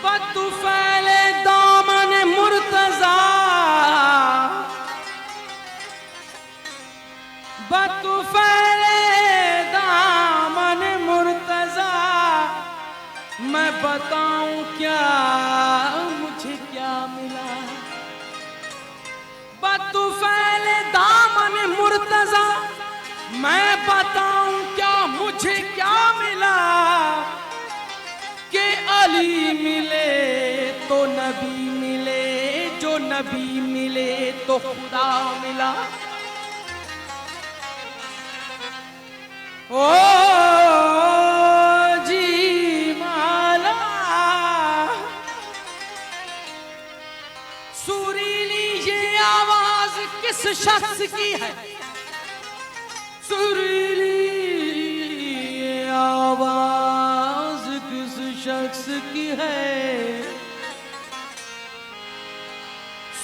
बतुफैले दामन मुर्तजा, बतुफैले दामन मुर्तजा, मैं बताऊं क्या मुझे क्या मिला। बतुफैले दामन मुर्तजा, मैं बताऊं क्या मुझे क्या मिला। कि अली मिले तो नबी मिले, जो नबी मिले तो खुदा मिला। ओ जी माला, सुरीली ये आवाज किस शख्स की है। सुरीली ये आवाज किस शख्स की है।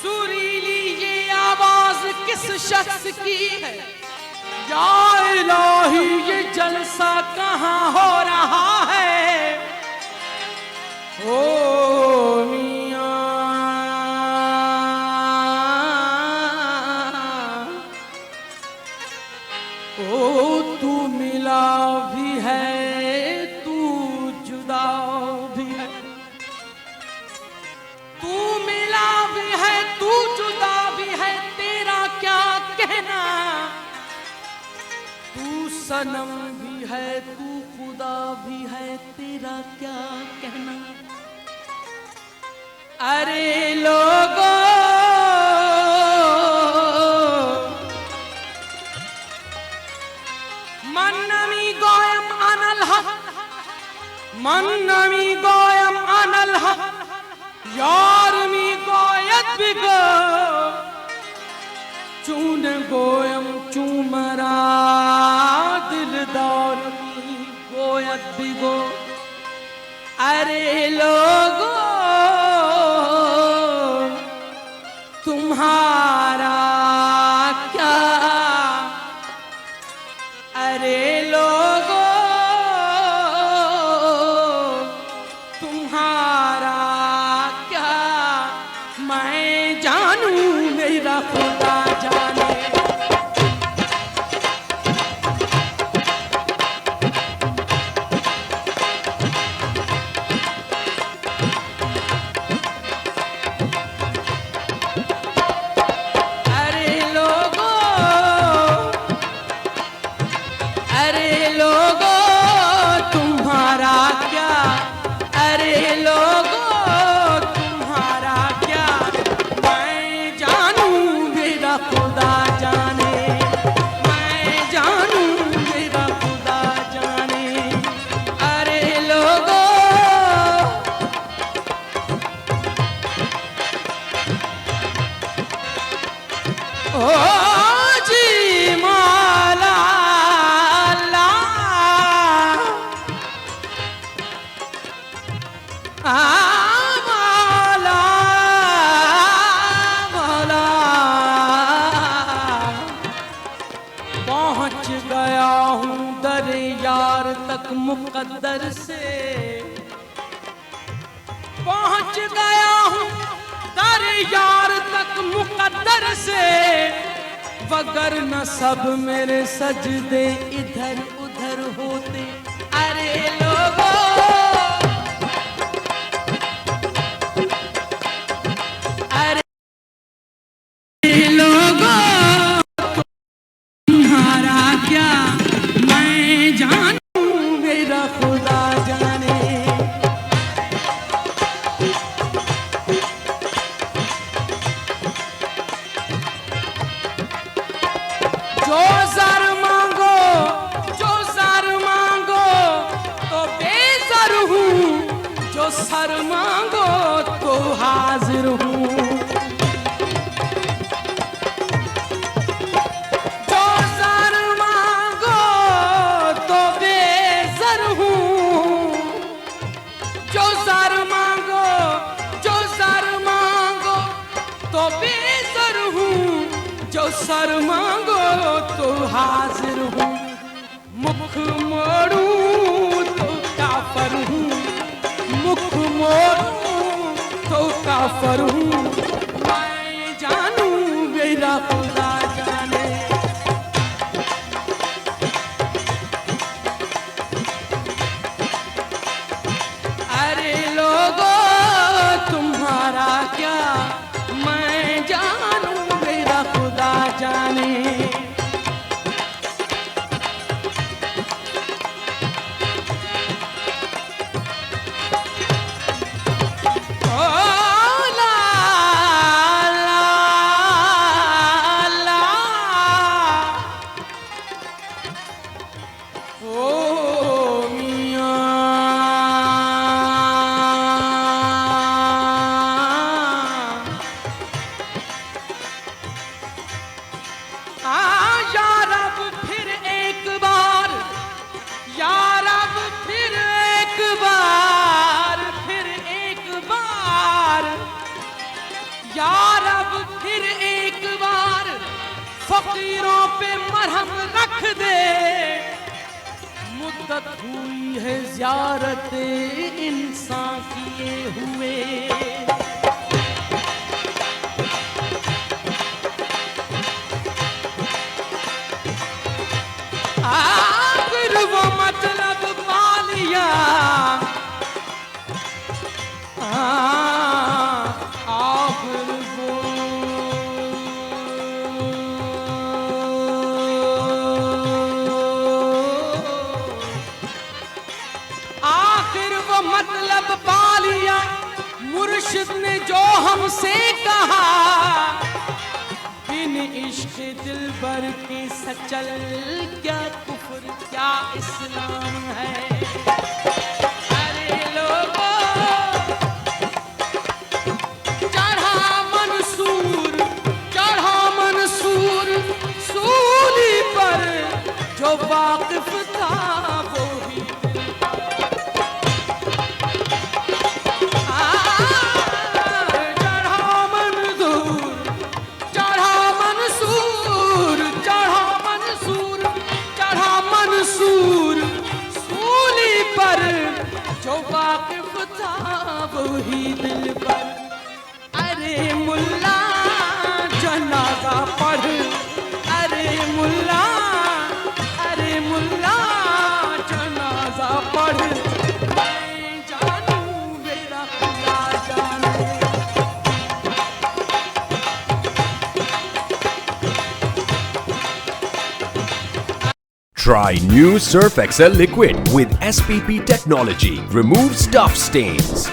सुरीली ये आवाज किस शख्स की है। या इलाही ये जलसा कहाँ हो रहा है। ओ मियां, ओ तू मिला भी है, तू जुदा भी है। तू मिला भी है, तू जुदा भी है, तेरा क्या कहना। तू सनम भी है, तू खुदा भी है, तेरा क्या कहना। अरे लोगों, मन्नमी गोयम अनल हक, मन्नमी गोयम अनल हक, यारमी गोयत बिगो, चून गोयम चूमरा दिलदार की गोयत बिगो। अरे लोगों, तुम्हारा क्या। अरे लोगों, तुम्हारा क्या। मैं जानूं मेरा खुदा जाने। पहुंच गया हूँ दर यार तक मुकद्दर से। पहुंच गया हूँ दर यार तक मुकद्दर से। वगर न सब मेरे सजदे इधर उधर होते। अरे लोगों, जो सर मांगो, जो सर मांगो तो बेसर हूँ, जो सर मांगो तो हाजिर हूँ। जो सर मांगो तो बेसर हूँ, जो सर मांगो, जो सर मांगो तो बेसर हूँ, जो सर मांगो तो हाजिर हूँ। मुख मोड़ूं तो काफर हूँ, मुख मोड़ूं करूं मैं जानू मेरा खुदा जाने। अरे लोगों तुम्हारा क्या मैं जानू मेरा खुदा जाने। फकीरों पे मरहम रख दे, मुद्दत हुई है ज़ियारत इंसान किए हुए। आखिर वो मतलब पा लिया, मतलब पा लिया। मुर्शिद ने जो हमसे कहा, बिन इश्क दिलबर के सचल क्या कुफ्र क्या इस्लाम है। अरे लोगों चढ़ा मंसूर सूली पर, जो वाकिफ था वो ही वाकिफ था वही दिल पर। अरे मुल्ला जनाजा पढ़, अरे मुल्ला जनाजा पढ़, मैं जानू मेरा खुदा जाने। Try new Surf Excel Liquid with SPP technology. Remove stuff stains.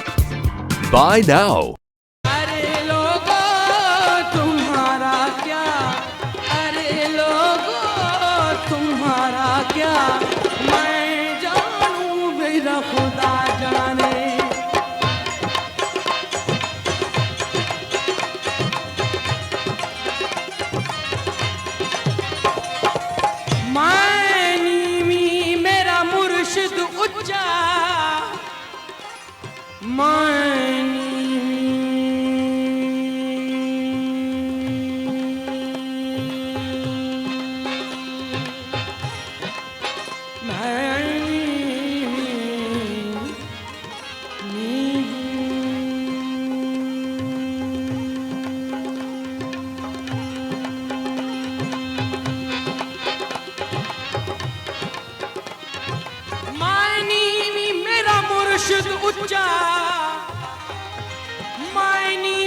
Buy now. अरे लोगों तुम्हारा क्या, अरे लोगों तुम्हारा क्या, मैं जानू मेरा खुदा जाने। मुर्शिद उच्चा, मायनी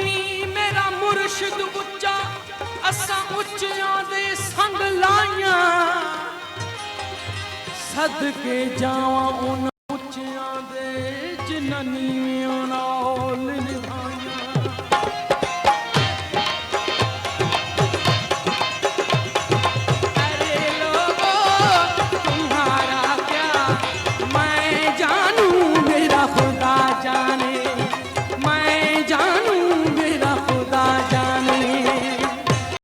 मेरा मुर्शिद उच्चा, असा उच्चियां दे संग लाइयां, सदके जावां उन उच्चियां दे जिन्हां नीवियां